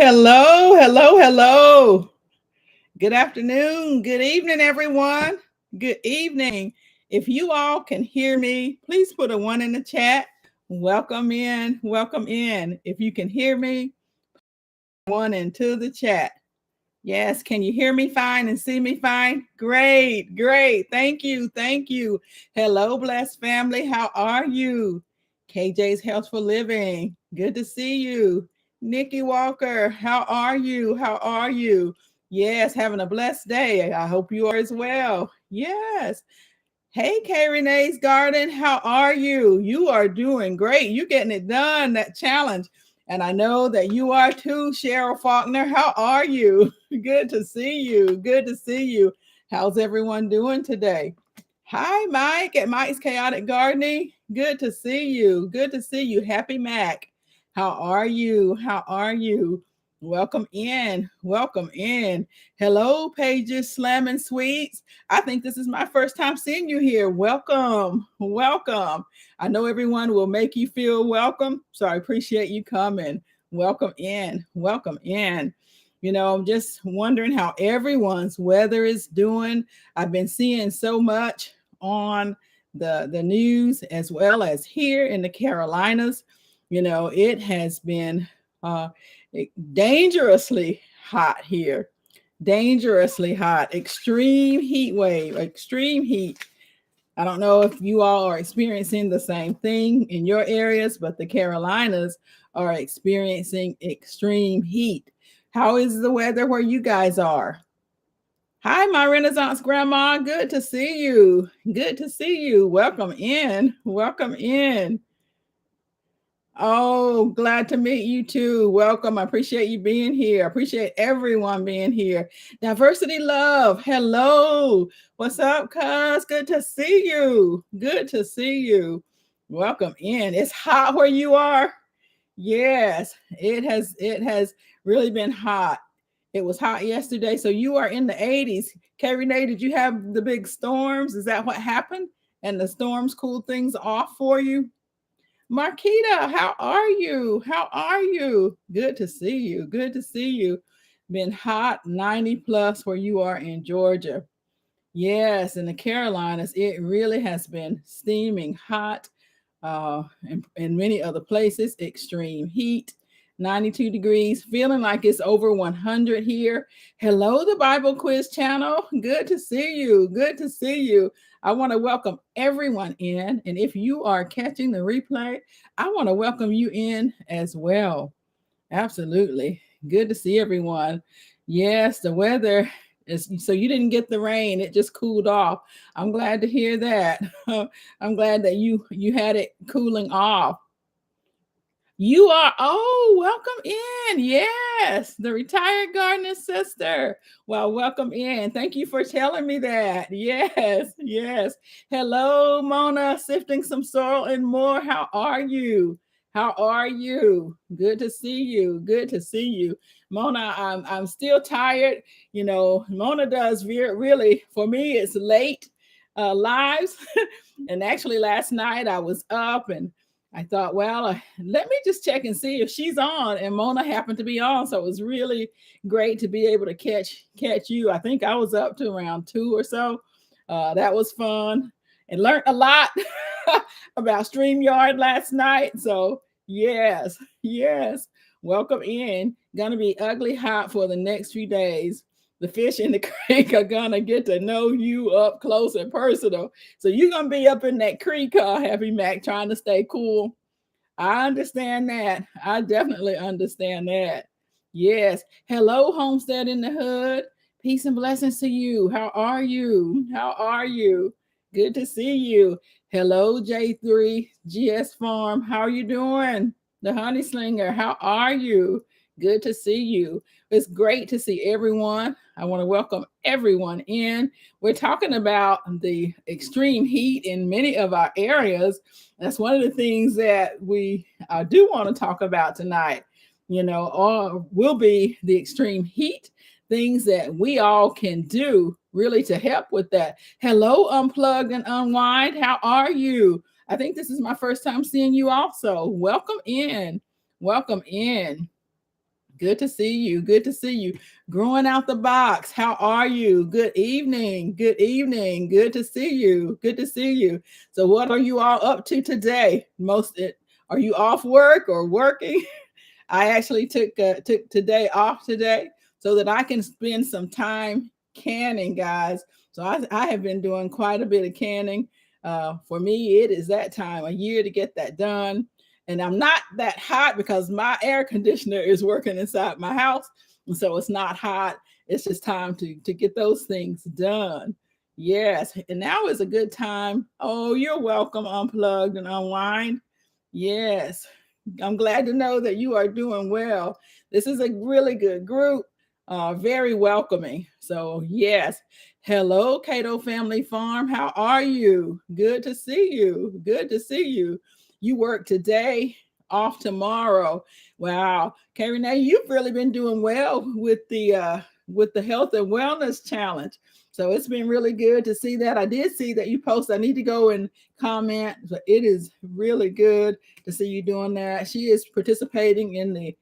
Hello, hello, hello. Good afternoon, good evening, everyone. Good evening. If you all can hear me, please put a one in the chat. Welcome in, welcome in. If you can hear me, one into the chat. Yes, can you hear me fine and see me fine? Great, great. Thank you, thank you. Hello, blessed family. How are you? KJ's Health for Living. Good to see you. Nikki Walker, how are you? How are you? Yes, having a blessed day. I hope you are as well. Yes. Hey, K Renee's Garden, how are you? You are doing great. You're getting it done, that challenge. And I know that you are too, Cheryl Faulkner. How are you? Good to see you. Good to see you. How's everyone doing today? Hi, Mike at Mike's Chaotic Gardening. Good to see you. Good to see you. Happy Mac. How are you? How are you? Welcome in. Welcome in. Hello, Pages Slamming Sweets. I think this is my first time seeing you here. Welcome. Welcome. I know everyone will make you feel welcome. So I appreciate you coming. Welcome in. Welcome in. I'm just wondering how everyone's weather is doing. I've been seeing so much on the news as well as here in the Carolinas. It has been uh, dangerously hot here, dangerously hot, extreme heat wave, extreme heat. I don't know if you all are experiencing the same thing in your areas, but the Carolinas are experiencing extreme heat. How is the weather where you guys are? Hi, my Renaissance grandma. Good to see you. Good to see you. Welcome in. Welcome in. Oh, glad to meet you too. Welcome. I appreciate you being here. I appreciate everyone being here. Diversity Love. Hello. What's up, cuz? Good to see you. Good to see you. Welcome in. It's hot where you are. Yes, it has really been hot. It was hot yesterday. So you are in the 80s. Carrie Nay, did you have the big storms? Is that what happened? And the storms cooled things off for you? Marquita, how are you? How are you? Good to see you. Good to see you. Been hot 90 plus where you are in Georgia. Yes, in the Carolinas, it really has been steaming hot. In many other places, extreme heat, 92 degrees, feeling like it's over 100 here. Hello, the Bible Quiz channel. Good to see you. Good to see you. I want to welcome everyone in. And if you are catching the replay, I want to welcome you in as well. Absolutely. Good to see everyone. Yes, the weather is so you didn't get the rain, it just cooled off. I'm glad to hear that. I'm glad that you had it cooling off. You are, oh, welcome in. Yes, the retired gardener sister. Well, welcome in. Thank you for telling me that. Yes, yes. Hello, Mona, sifting some soil and more. How are you? How are you? Good to see you. Good to see you. Mona, I'm still tired. Mona does really, for me, it's late lives. And actually, last night I was up and I thought, well, let me just check and see if she's on. And Mona happened to be on, so it was really great to be able to catch you. I think I was up to around 2 or so. That was fun and learned a lot about StreamYard last night. So yes, yes, welcome in. Gonna be ugly hot for the next few days. The fish in the creek are gonna get to know you up close and personal. So you're gonna be up in that creek, Happy Mac, trying to stay cool. I understand that. I definitely understand that. Yes. Hello, Homestead in the Hood. Peace and blessings to you. How are you? How are you? Good to see you. Hello, J3 GS Farm. How are you doing? The Honey Slinger. How are you? Good to see you. It's great to see everyone. I want to welcome everyone in. We're talking about the extreme heat in many of our areas. That's one of the things that we do want to talk about tonight, or will be the extreme heat, things that we all can do really to help with that. Hello, Unplugged and Unwind. How are you? I think this is my first time seeing you also. Welcome in. Welcome in. Good to see you. Good to see you. Growing out the box. How are you? Good evening. Good evening. Good to see you. Good to see you. So, what are you all up to today? Are you off work or working? I actually took today off today so that I can spend some time canning, guys. So I have been doing quite a bit of canning. For me, it is that time of year to get that done. And I'm not that hot because my air conditioner is working inside my house. And so it's not hot. It's just time to get those things done. Yes. And now is a good time. Oh, you're welcome, Unplugged and Unwind. Yes. I'm glad to know that you are doing well. This is a really good group, very welcoming. So, yes. Hello, Cato Family Farm. How are you? Good to see you. Good to see you. You work today, off tomorrow. Wow. Carrie, now you've really been doing well with the health and wellness challenge. So it's been really good to see that. I did see that you posted. I need to go and comment, but it is really good to see you doing that. She is participating in the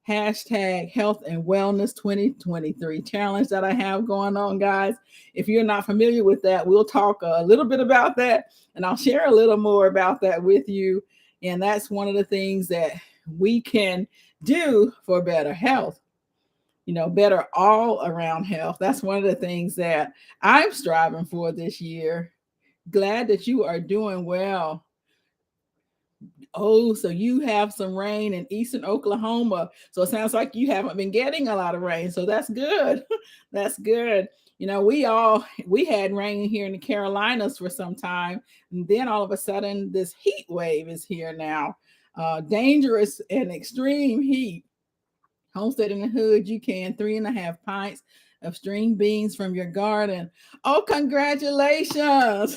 hashtag health and wellness 2023 challenge that I have going on, guys. If you're not familiar with that, we'll talk a little bit about that and I'll share a little more about that with you. And that's one of the things that we can do for better health, better all around health. That's one of the things that I'm striving for this year. Glad that you are doing well. Oh, so you have some rain in eastern Oklahoma. So it sounds like you haven't been getting a lot of rain. So that's good. That's good. We had rain here in the Carolinas for some time. And then all of a sudden, this heat wave is here now. Dangerous and extreme heat. Homestead in the Hood, you can 3.5 pints of string beans from your garden. Oh, congratulations.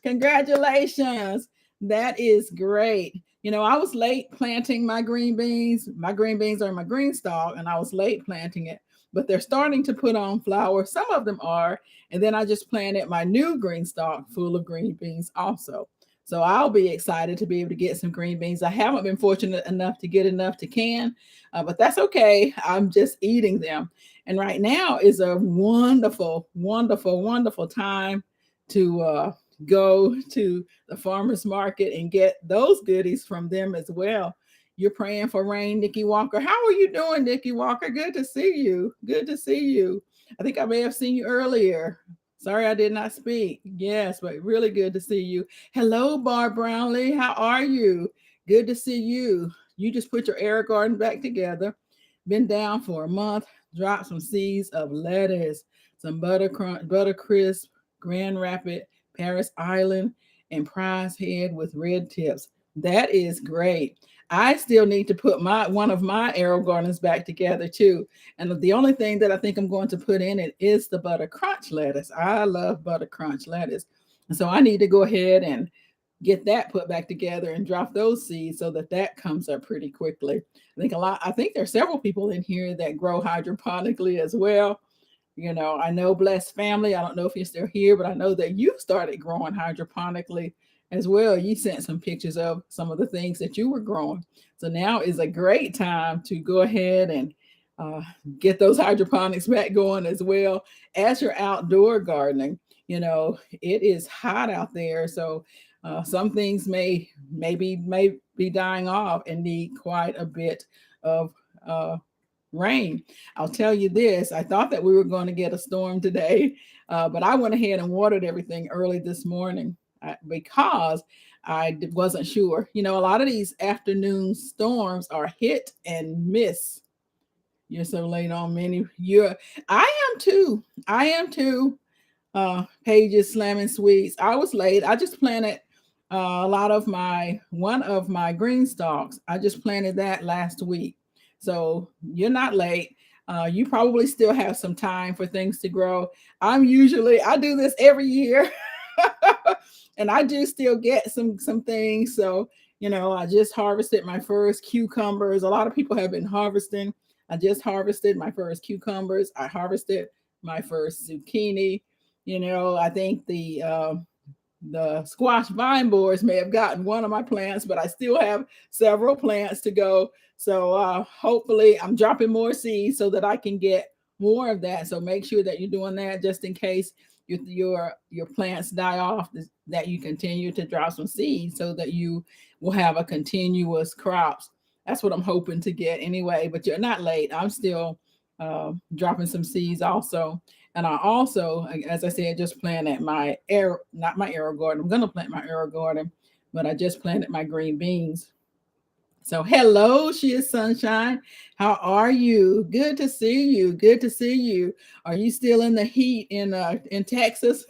Congratulations. That is great. I was late planting my green beans. My green beans are my green stalk, and I was late planting it, but they're starting to put on flowers. Some of them are. And then I just planted my new green stalk full of green beans also. So I'll be excited to be able to get some green beans. I haven't been fortunate enough to get enough to can, but that's okay. I'm just eating them. And right now is a wonderful, wonderful, wonderful time to go to the farmer's market and get those goodies from them as well. You're praying for rain, Nikki Walker. How are you doing, Nikki Walker? Good to see you. Good to see you. I think I may have seen you earlier. Sorry I did not speak. Yes, but really good to see you. Hello, Barb Brownlee. How are you? Good to see you. You just put your air garden back together. Been down for a month. Dropped some seeds of lettuce, some butter crisp, Grand Rapid, Paris Island, and Prize Head with red tips. That is great. I still need to put one of my arrow gardens back together too. And the only thing that I think I'm going to put in it is the butter crunch lettuce. I love butter crunch lettuce. And so I need to go ahead and get that put back together and drop those seeds so that comes up pretty quickly. I think there's several people in here that grow hydroponically as well. I know Blessed Family. I don't know if you're still here, but I know that you started growing hydroponically as well. You sent some pictures of some of the things that you were growing. So now is a great time to go ahead and get those hydroponics back going as well as your outdoor gardening. It is hot out there. So some things may be dying off and need quite a bit of rain. I'll tell you this, I thought that we were going to get a storm today, but I went ahead and watered everything early this morning because I wasn't sure. A lot of these afternoon storms are hit and miss. You're so late on many. I am too. Pages Slamming Sweets. I was late. I just planted one of my green stalks. I just planted that last week. So you're not late. You probably still have some time for things to grow. I do this every year and I do still get some things. So, I just harvested my first cucumbers. A lot of people have been harvesting. I just harvested my first cucumbers. I harvested my first zucchini. I think the the squash vine borers may have gotten one of my plants, but I still have several plants to go. So hopefully I'm dropping more seeds so that I can get more of that. So make sure that you're doing that just in case your plants die off, that you continue to drop some seeds so that you will have a continuous crops. That's what I'm hoping to get anyway. But you're not late. I'm still dropping some seeds also. And I also, as I said, just planted my not my arrow garden. I'm going to plant my arrow garden, but I just planted my green beans. So hello, she is Sunshine. How are you? Good to see you. Good to see you. Are you still in the heat in Texas?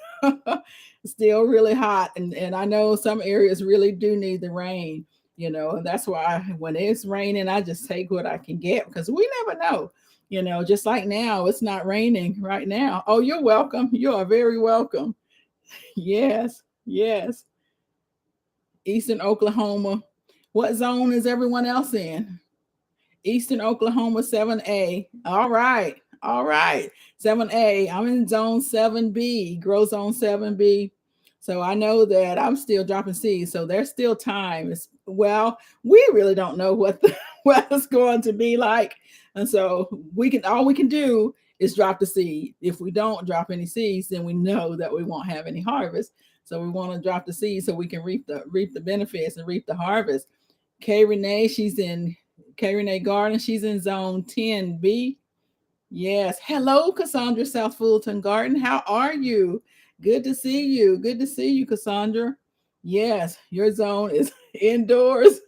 Still really hot, and I know some areas really do need the rain. And that's why when it's raining, I just take what I can get because we never know. Just like now, it's not raining right now. Oh, you're welcome. You are very welcome. Yes, yes. Eastern Oklahoma. What zone is everyone else in? Eastern Oklahoma 7A. All right. All right. 7A. I'm in zone 7B, grow zone 7B. So I know that I'm still dropping seeds. So there's still time. Well, we really don't know what the weather's going to be like. And so all we can do is drop the seed. If we don't drop any seeds, then we know that we won't have any harvest. So we want to drop the seed so we can reap the benefits and reap the harvest. K Renee, K Renee Garden, she's in zone 10B. Yes. Hello, Cassandra South Fulton Garden. How are you? Good to see you. Good to see you, Cassandra. Yes, your zone is indoors.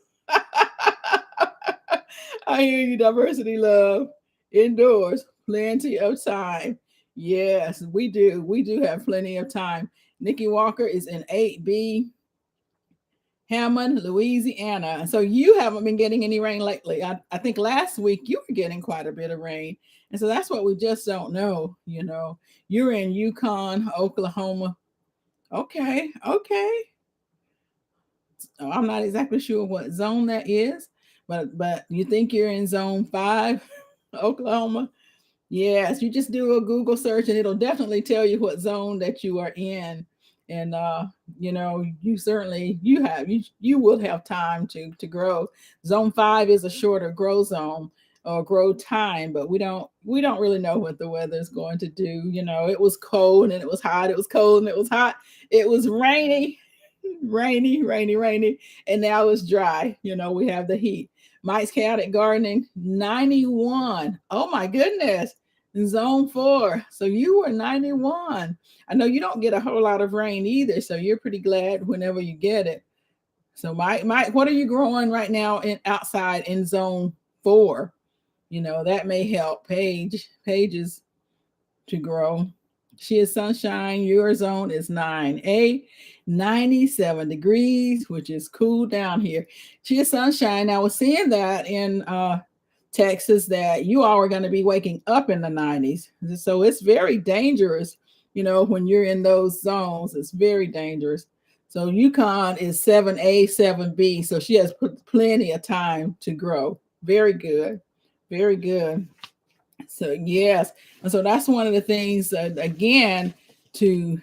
I hear you, diversity love. Indoors, plenty of time. Yes, we do. We do have plenty of time. Nikki Walker is in 8B. Hammond, Louisiana. So you haven't been getting any rain lately. I think last week you were getting quite a bit of rain. And so that's what we just don't know. You're in Yukon, Oklahoma. Okay, okay. I'm not exactly sure what zone that is, but you think you're in zone 5, Oklahoma? Yes, you just do a Google search and it'll definitely tell you what zone that you are in. And you certainly you will have time to grow. Zone 5 is a shorter grow zone or grow time, but we don't really know what the weather is going to do. It was cold and it was hot, it was cold and it was hot, it was rainy, rainy, and now it's dry. We have the heat. Mike's Chaotic Gardening, 91. Oh my goodness. Zone 4. So you were 91. I know you don't get a whole lot of rain either, so you're pretty glad whenever you get it. So Mike, what are you growing right now outside in zone 4? That may help pages to grow. She is Sunshine. Your zone is 9A, 97 degrees, which is cool down here. She is Sunshine. I was seeing that in Texas that you all are going to be waking up in the 90s. So it's very dangerous, when you're in those zones. It's very dangerous. So Yukon is 7A, 7B. So she has plenty of time to grow. Very good. Very good. So yes, and so that's one of the things again to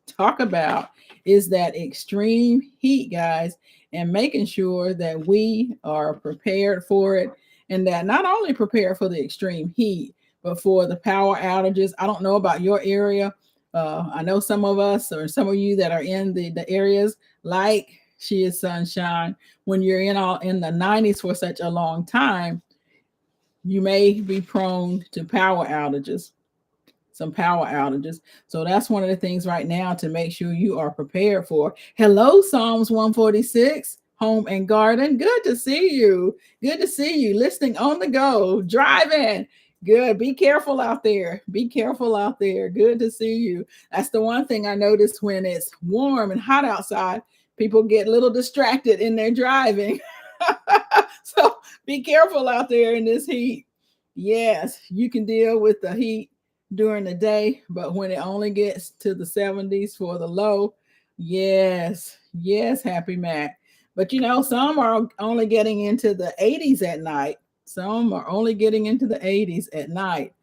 talk about is that extreme heat, guys, and making sure that we are prepared for it, and that not only prepared for the extreme heat, but for the power outages. I don't know about your area. I know some of us or some of you that are in the areas like She is Sunshine, when you're in the 90s for such a long time, you may be prone to some power outages. So that's one of the things right now to make sure you are prepared for. Hello, Psalms 146, Home and Garden. Good to see you. Good to see you. Listening on the go, driving. Good. Be careful out there. Be careful out there. Good to see you. That's the one thing I noticed when it's warm and hot outside. People get a little distracted in their driving. So be careful out there in this heat. Yes, you can deal with the heat during the day, but when it only gets to the 70s for the low, yes, Happy Mac. But some are only getting into the 80s at night. Some are only getting into the 80s at night.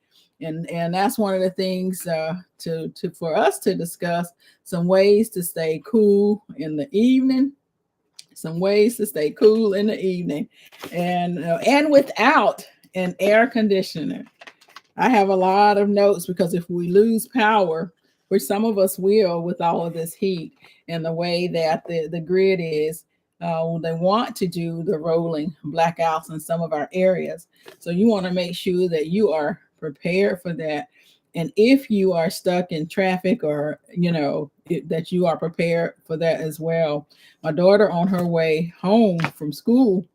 And that's one of the things to for us to discuss some ways to stay cool in the evening, some ways to stay cool in the evening, and without an air conditioner. I have a lot of notes because if we lose power, which some of us will with all of this heat and the way that the grid is, they want to do the rolling blackouts in some of our areas. So you want to make sure that you are prepared for that. And if you are stuck in traffic or, that you are prepared for that as well. My daughter on her way home from school,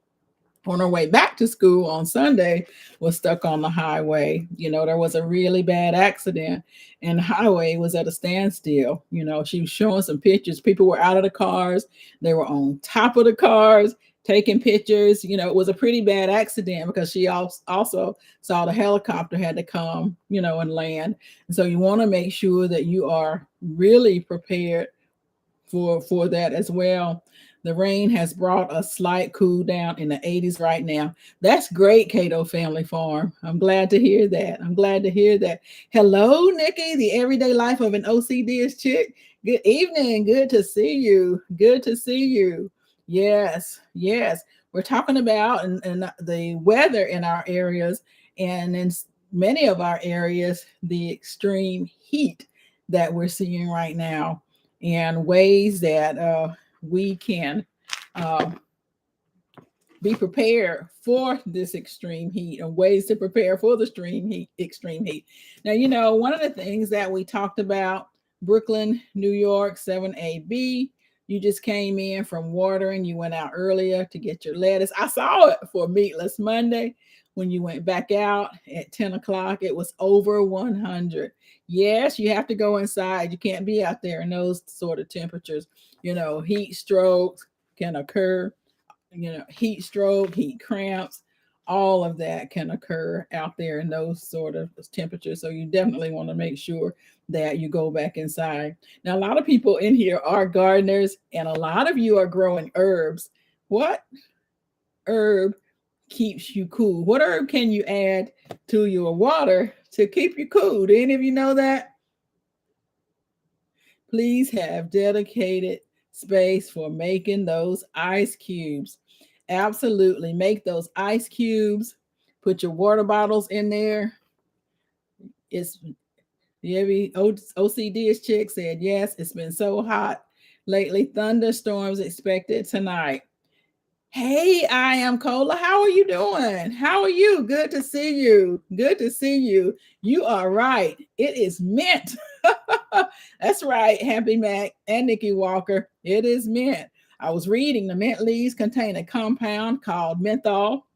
on her way back to school on Sunday, was stuck on the highway. There was a really bad accident and the highway was at a standstill. She was showing some pictures. People were out of the cars. They were on top of the cars taking pictures. It was a pretty bad accident because she also saw the helicopter had to come, and land. And so you want to make sure that you are really prepared for that as well. The rain has brought a slight cool down in the 80s right now. That's great, Cato Family Farm. I'm glad to hear that. I'm glad to hear that. Hello, Nikki, the everyday life of an OCD chick. Good evening. Good to see you. Good to see you. Yes, yes. We're talking about and the weather in our areas, and in many of our areas, the extreme heat that we're seeing right now, and ways that we can be prepared for this extreme heat, and ways to prepare for the extreme heat. Now, one of the things that we talked about, Brooklyn, New York, 7AB, you just came in from watering. You went out earlier to get your lettuce. I saw it for Meatless Monday. When you went back out at 10 o'clock, it was over 100. Yes, you have to go inside. You can't be out there in those sort of temperatures. Heat strokes can occur, heat stroke, heat cramps, all of that can occur out there in those sort of temperatures. So you definitely want to make sure that you go back inside. Now, a lot of people in here are gardeners, and a lot of you are growing herbs. What herb keeps you cool? What herb can you add to your water to keep you cool? Do any of you know that? Please have dedicated space for making those ice cubes. Absolutely. Make those ice cubes. Put your water bottles in there. It's every OCD chick said, yes, it's been so hot lately. Thunderstorms expected tonight. Hey, I am Cola. How are you doing? How are you? Good to see you. Good to see you. You are right. It is mint. That's right, Happy Mac and Nikki Walker. It is mint. I was reading the mint leaves contain a compound called menthol,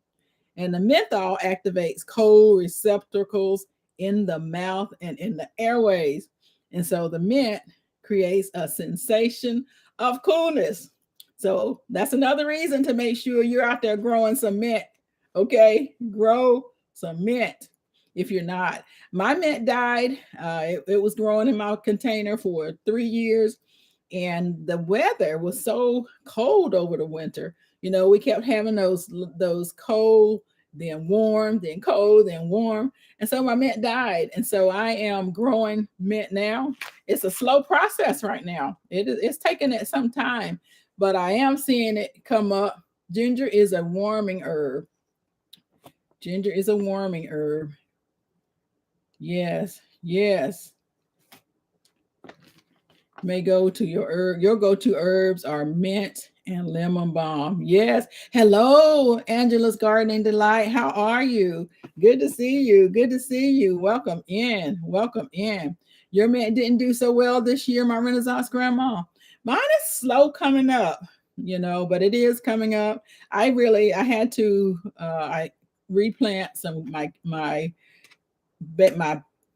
and the menthol activates cold receptacles in the mouth and in the airways. And so the mint creates a sensation of coolness. So that's another reason to make sure you're out there growing some mint. Okay, grow some mint. If you're not, my mint died. It was growing in my container for 3 years, and the weather was so cold over the winter. We kept having those cold, then warm, then cold, then warm, and so my mint died. And so I am growing mint now. It's a slow process right now. It's taking it some time, but I am seeing it come up. Ginger is a warming herb. Ginger is a warming herb. Yes, yes. May go to your herb. Your go-to herbs are mint and lemon balm. Yes. Hello, Angela's Gardening Delight. How are you? Good to see you. Good to see you. Welcome in. Welcome in. Your mint didn't do so well this year, my Renaissance grandma. Mine is slow coming up, but it is coming up. I had to I replant some my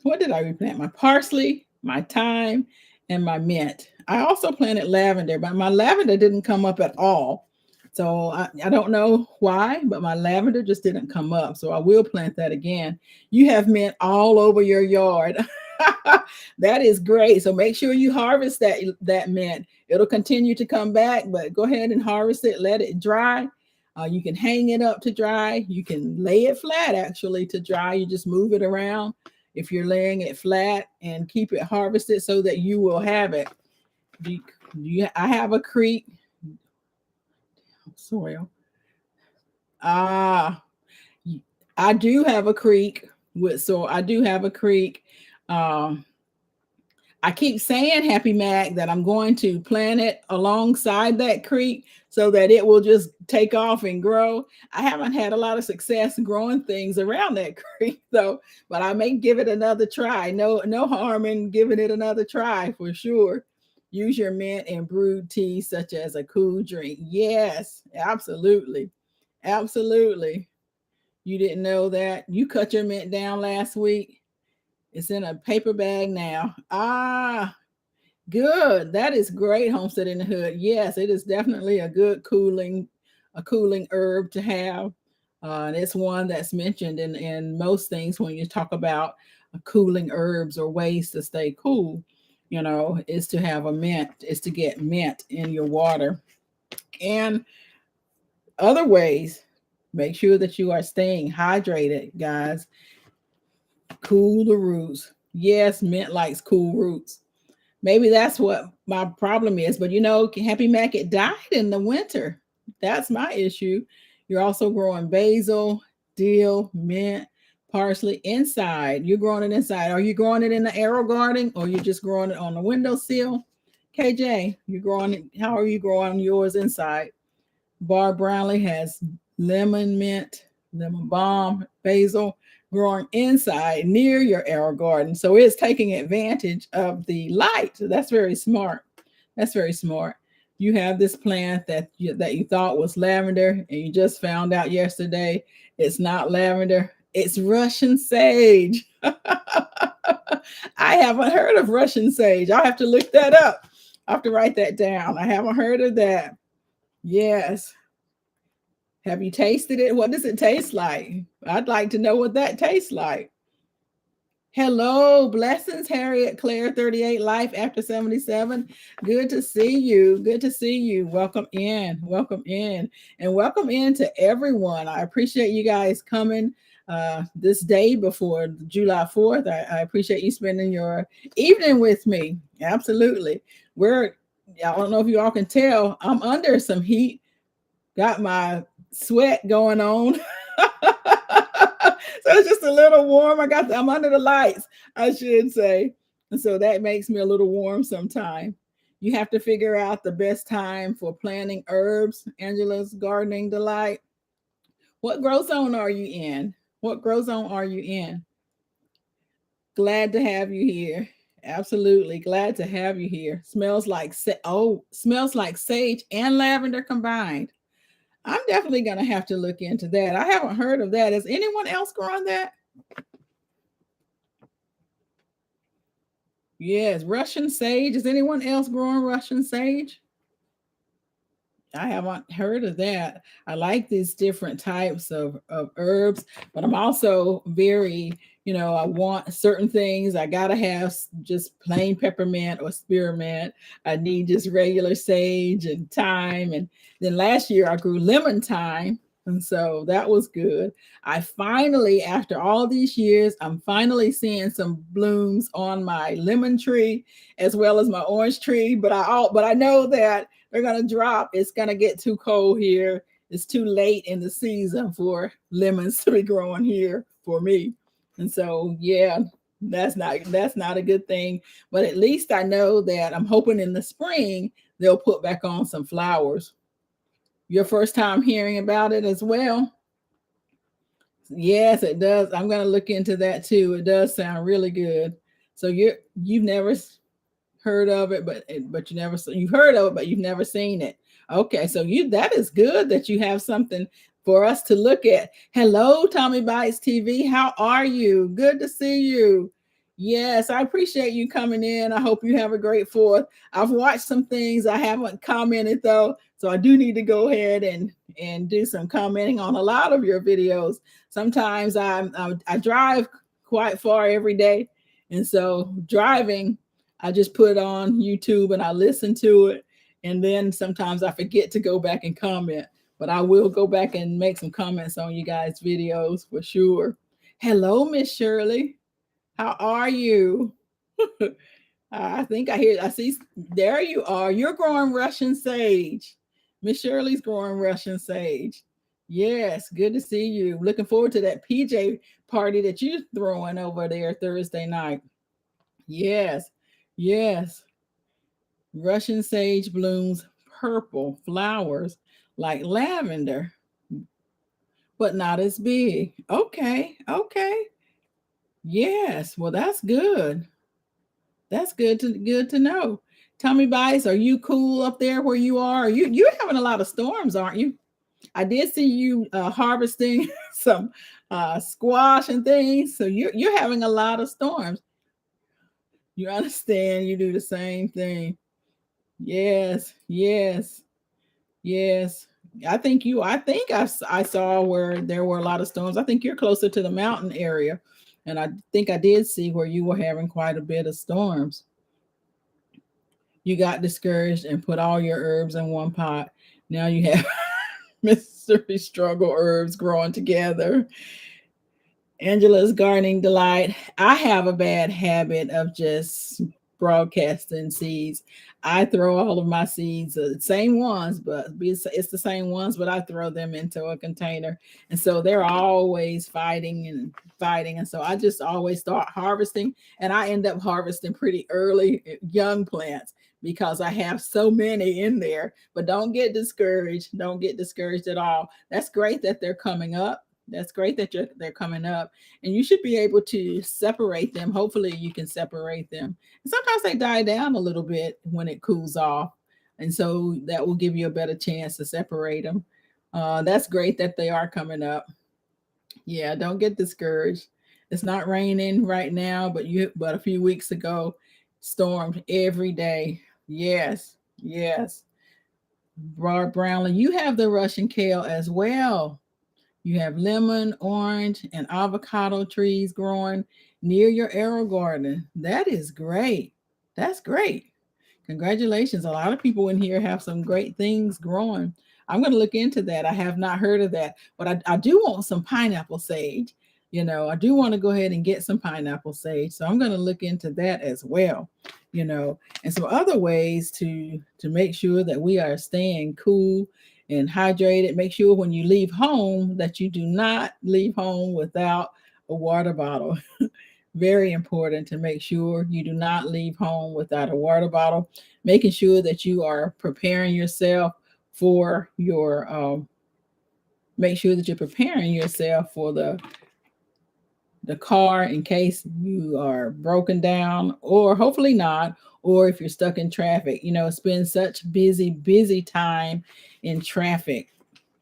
what did I replant? My parsley, my thyme, and my mint. I also planted lavender, but my lavender didn't come up at all. So I don't know why, but my lavender just didn't come up. So I will plant that again. You have mint all over your yard. That is great. So make sure you harvest that mint. It'll continue to come back, but go ahead and harvest it. Let it dry. You can hang it up to dry. You can lay it flat actually to dry. You just move it around if you're laying it flat, and keep it harvested so that you will have it. I have a creek soil. Ah, I do have a creek with soil. I do have a creek. Um, I keep saying, Happy Mac, that I'm going to plant it alongside that creek so that it will just take off and grow. I haven't had a lot of success growing things around that creek though, but I may give it another try. No harm in giving it another try for sure. Use your mint and brewed tea such as a cool drink. Yes, absolutely. Absolutely. You didn't know that? You cut your mint down last week. It's in a paper bag now. Ah, good. That is great, Homestead in the Hood. Yes, it is definitely a good a cooling herb to have. And it's one that's mentioned in most things when you talk about cooling herbs or ways to stay cool, is to have a mint, is to get mint in your water. And other ways, make sure that you are staying hydrated, guys. Cool the roots. Yes, mint likes cool roots. Maybe that's what my problem is. But Happy Mac, it died in the winter. That's my issue. You're also growing basil, dill, mint, parsley inside. You're growing it inside. Are you growing it in the arrow garden, or you're just growing it on the windowsill? KJ, you growing it? How are you growing yours inside? Barb Brownlee has lemon mint, lemon balm, basil growing inside near your arrow garden. So it's taking advantage of the light. So that's very smart. That's very smart. You have this plant that you thought was lavender, and you just found out yesterday it's not lavender. It's Russian sage. I haven't heard of Russian sage. I'll have to look that up. I'll have to write that down. I haven't heard of that. Yes. Have you tasted it? What does it taste like? I'd like to know what that tastes like. Hello, blessings, Harriet Claire, 38, life after 77. Good to see you. Good to see you. Welcome in. Welcome in. And welcome in to everyone. I appreciate you guys coming this day before July 4th. I appreciate you spending your evening with me. Absolutely. I don't know if you all can tell, I'm under some heat. Got my sweat going on. So it's just a little warm. I'm under the lights, I should say. And so that makes me a little warm sometimes. You have to figure out the best time for planting herbs. Angela's Gardening Delight. What grow zone are you in? What grow zone are you in? Glad to have you here. Absolutely glad to have you here. Smells like sage and lavender combined. I'm definitely going to have to look into that. I haven't heard of that. Is anyone else growing that? Yes, Russian sage. Is anyone else growing Russian sage? I haven't heard of that. I like these different types of herbs, but I'm also very, I want certain things. I got to have just plain peppermint or spearmint. I need just regular sage and thyme. And then last year I grew lemon thyme. And so that was good. I finally, after all these years, I'm finally seeing some blooms on my lemon tree as well as my orange tree. But I know that they're going to drop. It's going to get too cold here. It's too late in the season for lemons to be growing here for me. And so, yeah, that's not a good thing. But at least I know that I'm hoping in the spring they'll put back on some flowers. Your first time hearing about it as well? Yes, it does. I'm going to look into that too. It does sound really good. So you've never heard of it, but you've heard of it, but you've never seen it. Okay, so that is good that you have something for us to look at. Hello, Tommy Bites TV. How are you? Good to see you. Yes, I appreciate you coming in. I hope you have a great 4th. I've watched some things. I haven't commented though, so I do need to go ahead and do some commenting on a lot of your videos. Sometimes I drive quite far every day, and so driving, I just put it on YouTube and I listen to it. And then sometimes I forget to go back and comment, but I will go back and make some comments on you guys' videos for sure. Hello, Miss Shirley. How are you? I think I see, there you are. You're growing Russian sage. Miss Shirley's growing Russian sage. Yes, good to see you. Looking forward to that PJ party that you're throwing over there Thursday night. Yes, yes. Russian sage blooms purple flowers like lavender, but not as big. Okay, okay. Yes, well, that's good. That's good to know. Tell me, Bice, are you cool up there where you are? You're having a lot of storms, aren't you? I did see you harvesting some squash and things. So you're having a lot of storms. You understand? You do the same thing. Yes, yes, yes. I saw where there were a lot of storms. I think you're closer to the mountain area, and I think I did see where you were having quite a bit of storms. You got discouraged and put all your herbs in one pot. Now you have Mississippi struggle herbs growing together. Angela's gardening delight. I have a bad habit of just broadcasting seeds. I throw all of my seeds, same ones, but it's the same ones, but I throw them into a container. And so they're always fighting and fighting. And so I just always start harvesting, and I end up harvesting pretty early, young plants, because I have so many in there. But don't get discouraged. Don't get discouraged at all. That's great that they're coming up. That's great that they're coming up, and you should be able to separate them. Hopefully, you can separate them. And sometimes they die down a little bit when it cools off, and so that will give you a better chance to separate them. That's great that they are coming up. Yeah, don't get discouraged. It's not raining right now, but a few weeks ago, stormed every day. Yes, yes. Brownlee, you have the Russian kale as well. You have lemon, orange, and avocado trees growing near your arrow garden. That is great. That's great. Congratulations. A lot of people in here have some great things growing. I'm going to look into that. I have not heard of that, but I do want some pineapple sage. I do want to go ahead and get some pineapple sage. So I'm going to look into that as well, and some other ways to make sure that we are staying cool and hydrated. Make sure when you leave home that you do not leave home without a water bottle. Very important to make sure you do not leave home without a water bottle, making sure that you are preparing yourself for your make sure that you're preparing yourself for the car in case you are broken down, or hopefully not, or if you're stuck in traffic. It's been such busy time in traffic,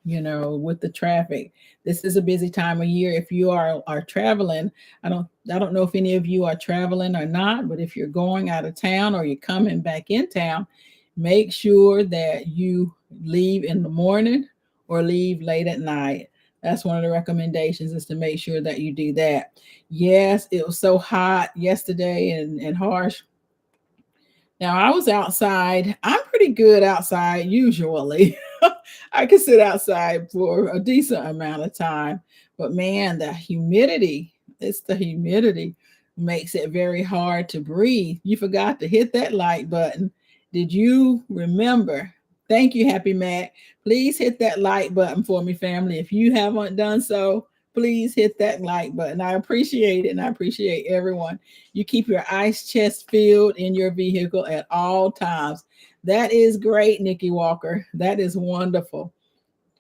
with the traffic. This is a busy time of year. If you are traveling, I don't know if any of you are traveling or not, but if you're going out of town or you're coming back in town, make sure that you leave in the morning or leave late at night. That's one of the recommendations, is to make sure that you do that. Yes, it was so hot yesterday and harsh. Now, I was outside. I'm pretty good outside usually. I can sit outside for a decent amount of time. But man, it's the humidity makes it very hard to breathe. You forgot to hit that like button. Did you remember? Thank you, Happy Mac. Please hit that like button for me, family. If you haven't done so, please hit that like button. I appreciate it, and I appreciate everyone. You keep your ice chest filled in your vehicle at all times. That is great, Nikki Walker. That is wonderful.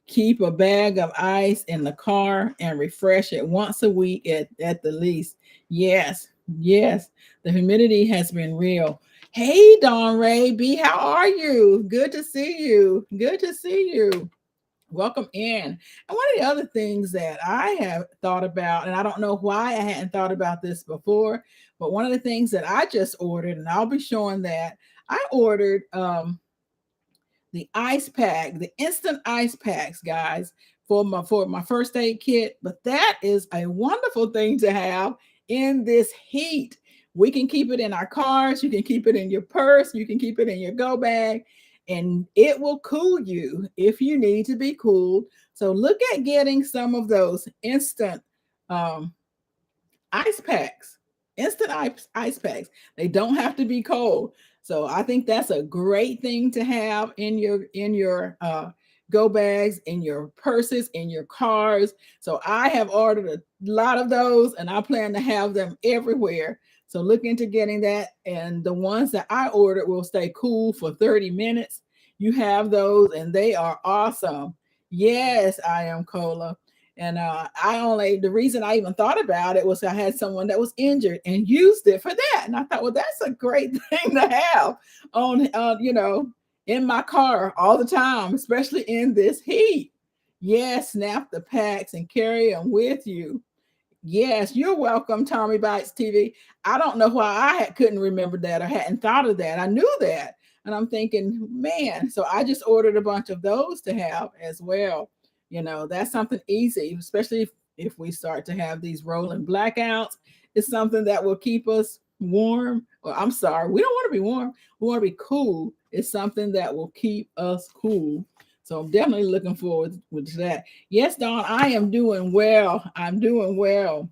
Keep a bag of ice in the car and refresh it once a week at the least. Yes, yes. The humidity has been real. Hey, Dawn Ray B, how are you? Good to see you. Good to see you. Welcome in. And one of the other things that I have thought about, and I don't know why I hadn't thought about this before, but one of the things that I just ordered, and I'll be showing that, I ordered the ice pack, the instant ice packs, guys, for my first aid kit. But that is a wonderful thing to have in this heat. We can keep it in our cars, you can keep it in your purse, you can keep it in your go bag, and it will cool you if you need to be cooled. So look at getting some of those instant um, ice packs. instant ice packs. They don't have to be cold. So I think that's a great thing to have in your go bags, in your purses, in your cars. So I have ordered a lot of those and I plan to have them everywhere. So look into getting that. And the ones that I ordered will stay cool for 30 minutes. You have those and they are awesome. Yes, I am Cola. And the reason I even thought about it was I had someone that was injured and used it for that. And I thought, well, that's a great thing to have in my car all the time, especially in this heat. Yes, snap the packs and carry them with you. Yes, you're welcome, Tommy Bites TV. I don't know why couldn't remember that or hadn't thought of that. I knew that. And I'm thinking, man, so I just ordered a bunch of those to have as well. That's something easy, especially if we start to have these rolling blackouts. It's something that will keep us warm. Well, I'm sorry, we don't want to be warm. We want to be cool. It's something that will keep us cool. So I'm definitely looking forward to that. Yes, Dawn, I am doing well. I'm doing well.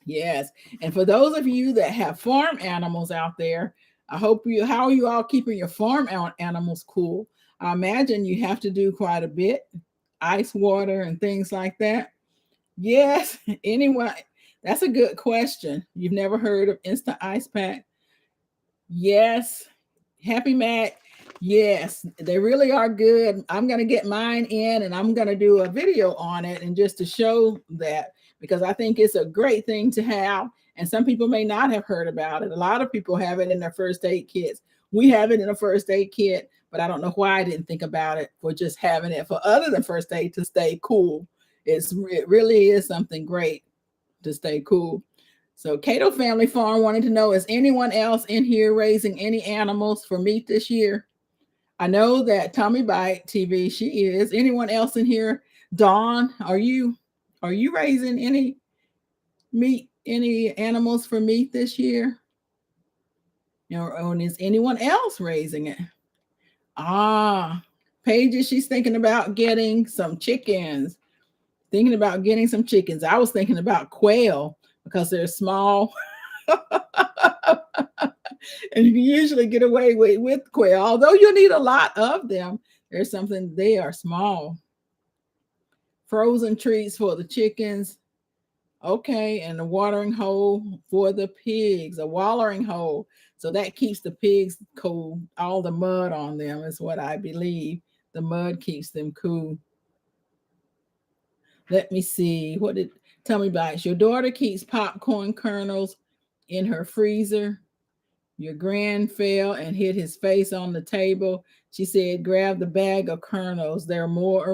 Yes. And for those of you that have farm animals out there, how are you all keeping your farm animals cool? I imagine you have to do quite a bit, ice water and things like that. Yes. Anyway, that's a good question. You've never heard of instant ice pack? Yes. Happy Mac. Yes, they really are good. I'm going to get mine in and I'm going to do a video on it and just to show that because I think it's a great thing to have. And some people may not have heard about it. A lot of people have it in their first aid kits. We have it in a first aid kit, but I don't know why I didn't think about it for just having it for other than first aid to stay cool. It really is something great to stay cool. So Cato Family Farm wanted to know, is anyone else in here raising any animals for meat this year? I know that Tommy Bite TV, she is. Anyone else in here? Dawn, are you raising any animals for meat this year? Or is anyone else raising it? Paige, she's thinking about getting some chickens. I was thinking about quail because they're small. And you can usually get away with quail, although you'll need a lot of them. They are small. Frozen treats for the chickens. Okay, and a watering hole for the pigs, a watering hole. So that keeps the pigs cool. All the mud on them is what I believe. The mud keeps them cool. Let me see. Tell me about it. Your daughter keeps popcorn kernels in her freezer. Your grand fell and hit his face on the table. She said, grab the bag of kernels. They move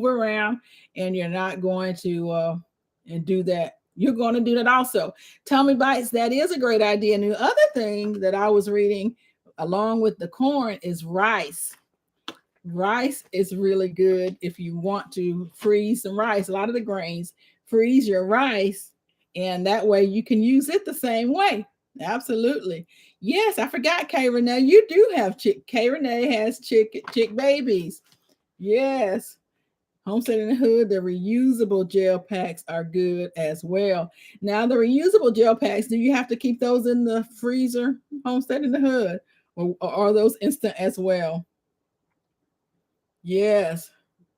around and you're not going to and do that. You're going to do that also. Tommy Bites, that is a great idea. And the other thing that I was reading along with the corn is rice. Rice is really good if you want to freeze some rice. A lot of the grains, freeze your rice, and that way you can use it the same way. Absolutely. Yes, I forgot K Renee. You do have chick. K Renee has chick babies. Yes. Homestead in the Hood, the reusable gel packs are good as well. Now, the reusable gel packs, do you have to keep those in the freezer, Homestead in the Hood, or are those instant as well? Yes.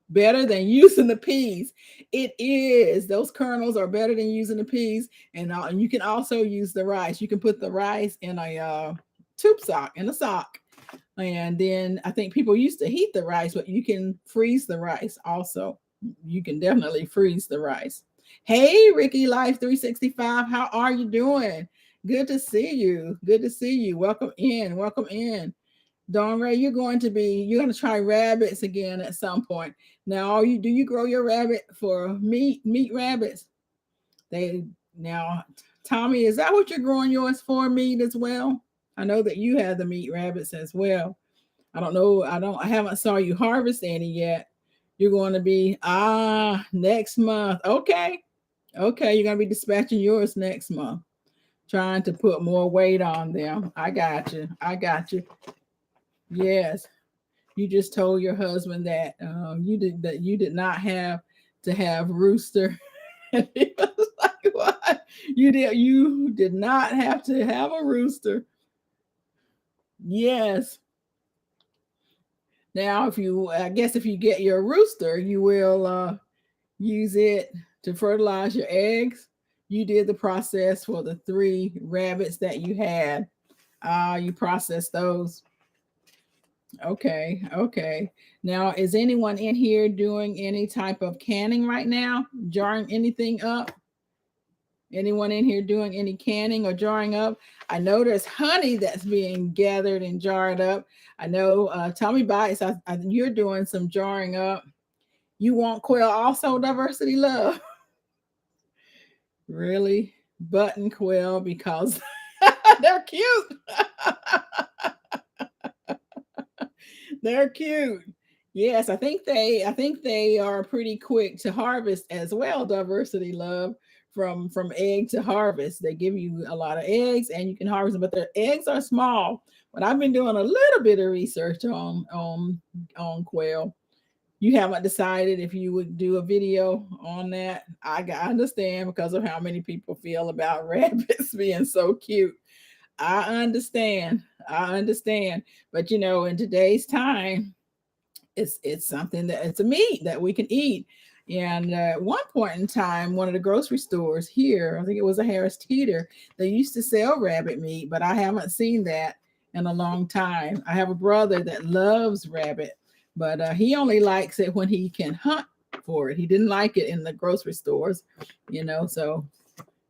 Better than using the peas. It is. Those kernels are better than using the peas. And you can also use the rice. You can put the rice in a tube sock, And then I think people used to heat the rice, but you can freeze the rice also. You can definitely freeze the rice. Hey, Ricky Life 365. How are you doing? Good to see you. Good to see you. Welcome in. Welcome in. Dawn Ray, you're going to try rabbits again at some point. Now, do you grow your rabbit for meat rabbits? Tommy, is that what you're growing yours for, meat as well? I know that you have the meat rabbits as well. I don't know. I haven't saw you harvest any yet. You're going to be next month. Okay. You're going to be dispatching yours next month. Trying to put more weight on them. I got you. Yes. You just told your husband that you did not have to have rooster. And he was like, what? You did not have to have a rooster. Yes. Now, I guess if you get your rooster, you will use it to fertilize your eggs. You did the process for the 3 rabbits that you had. You processed those. Okay, okay. Now, is anyone in here doing any type of canning right now? Jarring anything up? Anyone in here doing any canning or jarring up? I know there's honey that's being gathered and jarred up. I know Tommy Bites, you're doing some jarring up. You want quail also, diversity love? Really? Button quail because they're cute. They're cute. Yes, I think they are pretty quick to harvest as well, diversity love, from egg to harvest. They give you a lot of eggs and you can harvest them, but their eggs are small. But I've been doing a little bit of research on quail. You haven't decided if you would do a video on that. I understand because of how many people feel about rabbits being so cute. I understand. I understand. But in today's time, it's something that it's a meat that we can eat. And at one point in time, one of the grocery stores here, I think it was a Harris Teeter, they used to sell rabbit meat, but I haven't seen that in a long time. I have a brother that loves rabbit, but he only likes it when he can hunt for it. He didn't like it in the grocery stores, so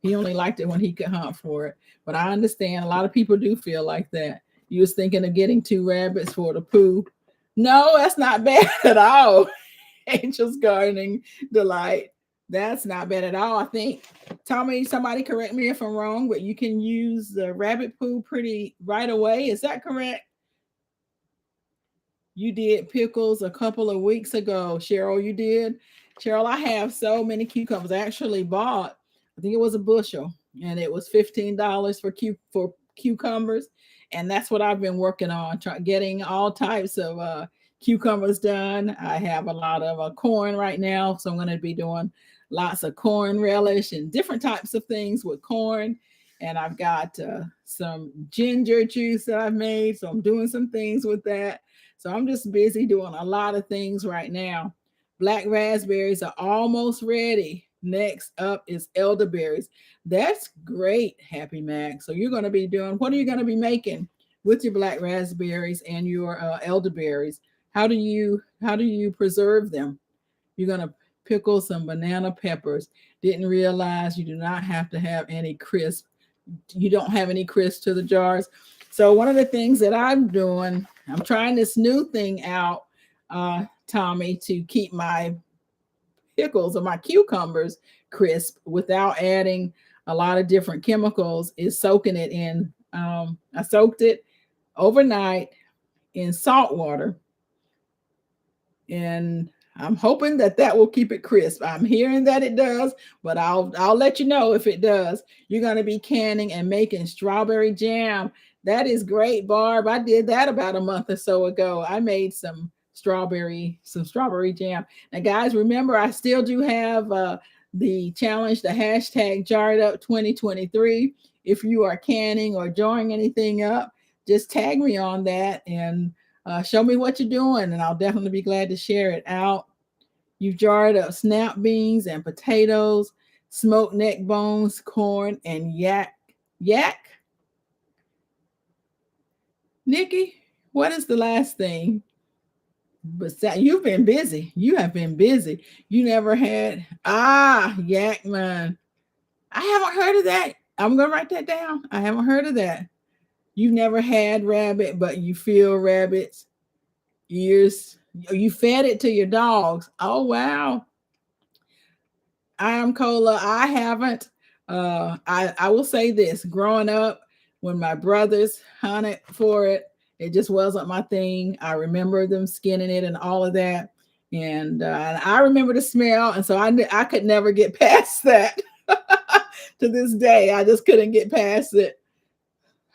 he only liked it when he could hunt for it. But I understand a lot of people do feel like that. You was thinking of getting 2 rabbits for the poo. No, that's not bad at all. Angel's Gardening Delight. That's not bad at all. I think, Tommy, somebody correct me if I'm wrong, but you can use the rabbit poo pretty right away. Is that correct? You did pickles a couple of weeks ago, Cheryl. You did. Cheryl, I have so many cucumbers. I actually bought, I think it was a bushel, and it was $15 for cucumbers. And that's what I've been working on, getting all types of cucumbers done. I have a lot of corn right now, so I'm going to be doing lots of corn relish and different types of things with corn. And I've got some ginger juice that I've made, so I'm doing some things with that. So I'm just busy doing a lot of things right now. Black raspberries are almost ready. Next up is elderberries. That's great, Happy Mac. So you're going to be doing, what are you going to be making with your black raspberries and your elderberries? How do you preserve them? You're going to pickle some banana peppers. Didn't realize you do not have to have any crisp. You don't have any crisp to the jars. So one of the things that I'm doing, I'm trying this new thing out, Tommy, to keep my pickles or my cucumbers crisp without adding a lot of different chemicals, is soaking it in. I soaked it overnight in salt water, and I'm hoping that will keep it crisp. I'm hearing that it does, but I'll let you know if it does. You're going to be canning and making strawberry jam. That is great, Barb. I did that about a month or so ago. I made some strawberry jam. Now, guys, remember, I still do have the challenge, the hashtag jarred up 2023. If you are canning or jarring anything up, just tag me on that and show me what you're doing, and I'll definitely be glad to share it out. You've jarred up snap beans and potatoes, smoked neck bones, corn, and yak. Yak? Nikki, what is the last thing? But you've been busy. You have been busy. You never had yak man. I haven't heard of that. I'm gonna write that down. I haven't heard of that. You've never had rabbit, but you feel rabbit's ears. You fed it to your dogs. Oh wow. I am Cola. I haven't. I will say this: growing up, when my brothers hunted for it, it just wasn't my thing. I remember them skinning it and all of that, and I remember the smell, and so I could never get past that. To this day, I just couldn't get past it.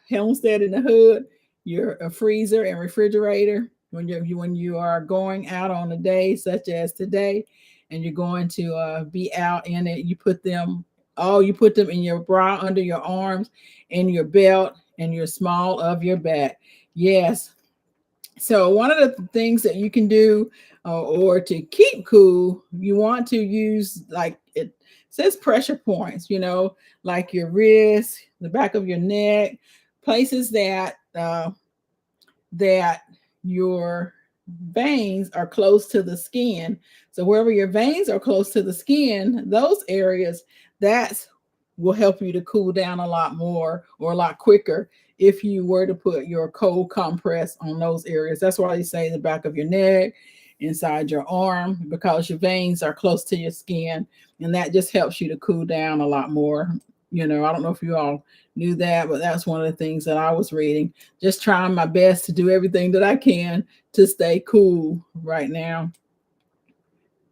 Homestead in the hood, your a freezer and refrigerator. When you are going out on a day such as today, and you're going to be out in it, you put them Oh, you put them in your bra, under your arms, in your belt, and your small of your back. Yes. So one of the things that you can do, or to keep cool, you want to use, like it says, pressure points, like your wrist, the back of your neck, places that your veins are close to the skin. So wherever your veins are close to the skin, those areas, that's will help you to cool down a lot more or a lot quicker if you were to put your cold compress on those areas. That's why they say the back of your neck, inside your arm, because your veins are close to your skin, and that just helps you to cool down a lot more. I don't know if you all knew that, but that's one of the things that I was reading. Just trying my best to do everything that I can to stay cool right now.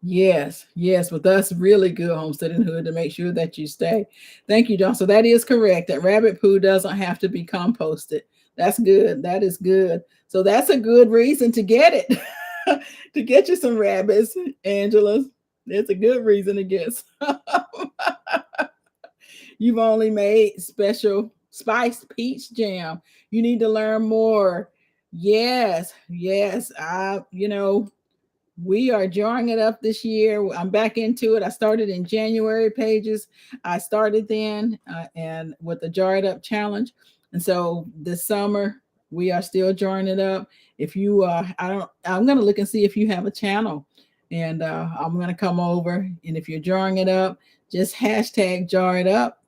Yes, yes, but that's really good, Homesteading Hood, to make sure that you stay. Thank you, John. So that is correct. That rabbit poo doesn't have to be composted. That's good. That is good. So that's a good reason to get it, to get you some rabbits, Angela. It's a good reason to get some. You've only made special spiced peach jam. You need to learn more. Yes, yes. We are jarring it up this year. I'm back into it. I started in January pages. I started then, and with the Jar It Up challenge. And so this summer we are still jarring it up. If you I'm gonna look and see if you have a channel, and I'm gonna come over. And if you're jarring it up, just hashtag jar it up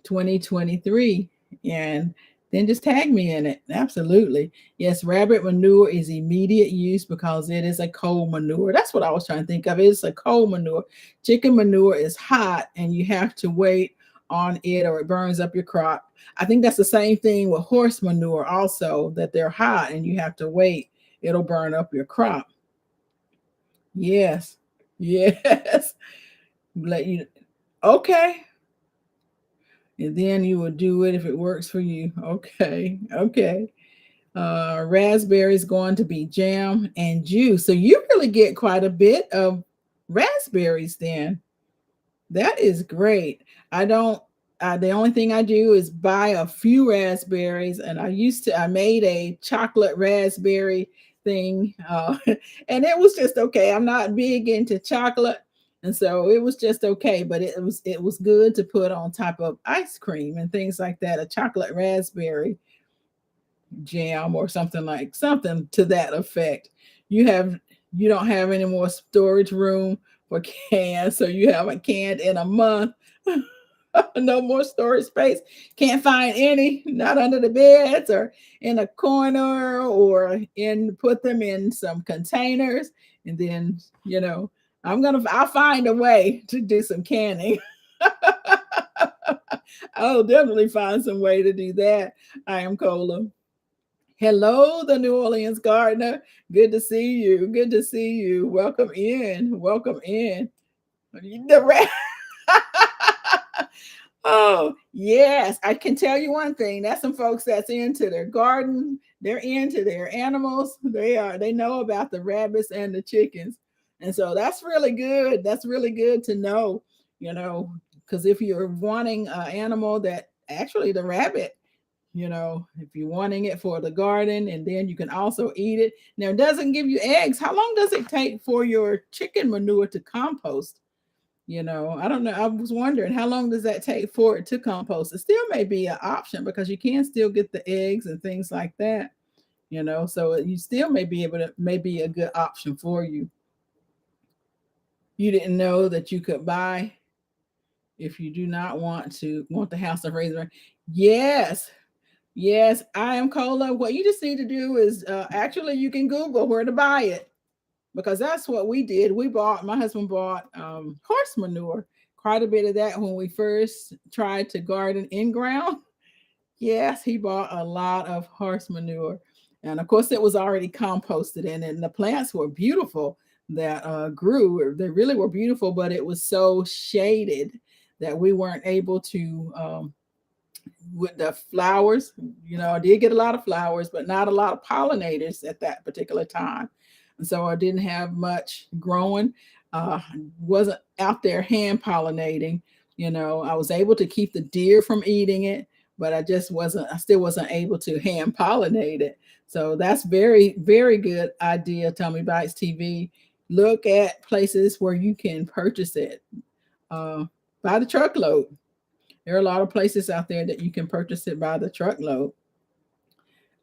2023, and then just tag me in it. Absolutely. Yes, rabbit manure is immediate use because it is a cold manure. That's what I was trying to think of. It's a cold manure. Chicken manure is hot and you have to wait on it or it burns up your crop. I think that's the same thing with horse manure also, that they're hot and you have to wait. It'll burn up your crop. Yes. Yes. Let you Okay. And then you will do it if it works for you. Okay. Okay. Raspberries going to be jam and juice. So you really get quite a bit of raspberries then. That is great. I don't, the only thing I do is buy a few raspberries, and I made a chocolate raspberry thing, and it was just okay. I'm not big into chocolate, and so it was just okay, but it was good to put on top of ice cream and things like that. A chocolate raspberry jam or something to that effect. You don't have any more storage room for cans, so you haven't canned in a month. No more storage space. Can't find any, not under the beds or in a corner, or put them in some containers. And then, I'll find a way to do some canning. I'll definitely find some way to do that. I am Cola. Hello, the New Orleans gardener. Good to see you. Good to see you. Welcome in. Welcome in. The rat. Oh, yes. I can tell you one thing. That's some folks that's into their garden. They're into their animals. They know about the rabbits and the chickens. And so that's really good. That's really good to know, because if you're wanting an animal, that actually the rabbit, if you're wanting it for the garden, and then you can also eat it. Now, it doesn't give you eggs. How long does it take for your chicken manure to compost? I don't know. I was wondering, how long does that take for it to compost? It still may be an option because you can still get the eggs and things like that, so you still may be able to, may be a good option for you. You didn't know that you could buy, if you do not want the House of Razor. Yes. Yes, I am Cola. What you just need to do is, actually, you can Google where to buy it, because that's what we did. My husband bought horse manure, quite a bit of that when we first tried to garden in ground. Yes, he bought a lot of horse manure. And of course, it was already composted in it. And the plants were beautiful that grew. They really were beautiful, but it was so shaded that we weren't able to, with the flowers. I did get a lot of flowers, but not a lot of pollinators at that particular time. And so I didn't have much growing. Wasn't out there hand pollinating. You know, I was able to keep the deer from eating it, but I still wasn't able to hand pollinate it. So that's very, very good idea, Tommy Bites TV. Look at places where you can purchase it uh, by the truckload. There are a lot of places out there that you can purchase it by the truckload.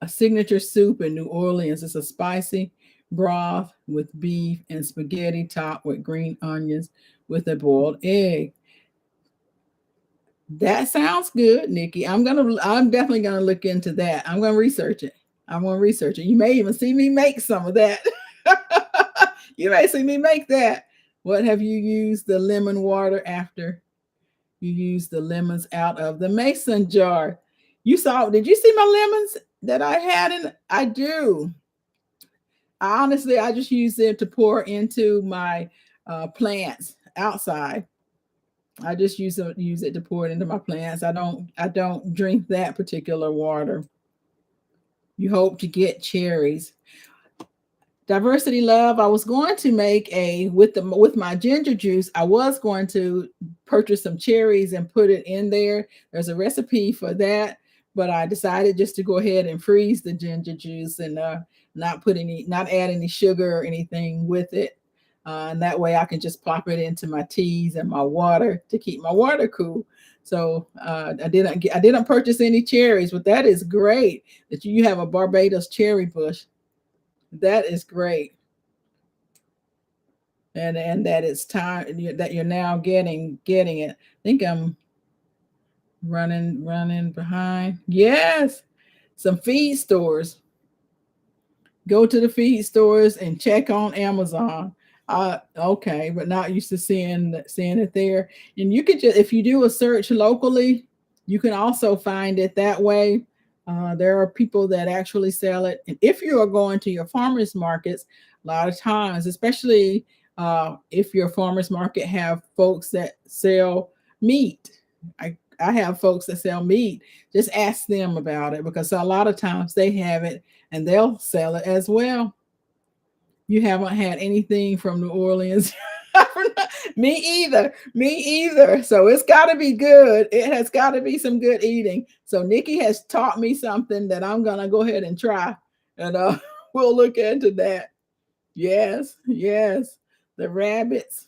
A signature soup in New Orleans is a spicy broth with beef and spaghetti topped with green onions with a boiled egg. That sounds good, Nikki. I'm definitely gonna look into that. I'm gonna research it. I'm gonna research it. You may even see me make some of that. You may see me make that. What have you used the lemon water after you use the lemons out of the mason jar? Did you see my lemons that I had in? I do. Honestly, I just use it to pour into my plants outside. I just use it to pour it into my plants. I don't drink that particular water. You hope to get cherries. Diversity Love, I was going to make with my ginger juice, I was going to purchase some cherries and put it in there. There's a recipe for that, but I decided just to go ahead and freeze the ginger juice and not add any sugar or anything with it. And that way I can just plop it into my teas and my water to keep my water cool. So I didn't purchase any cherries, but that is great that you have a Barbados cherry bush. That is great. And that it's time that you're now getting it. I think I'm running behind. Yes. Some feed stores. Go to the feed stores and check on Amazon. Okay, but not used to seeing it there. And you could just, if you do a search locally, you can also find it that way. There are people that actually sell it. And if you are going to your farmers markets, a lot of times, especially if your farmers market have folks that sell meat. I have folks that sell meat. Just ask them about it because a lot of times they have it and they'll sell it as well. You haven't had anything from New Orleans. Me either. Me either. So it's got to be good. It has got to be some good eating. So Nikki has taught me something that I'm going to go ahead and try. And we'll look into that. Yes. Yes. The rabbits.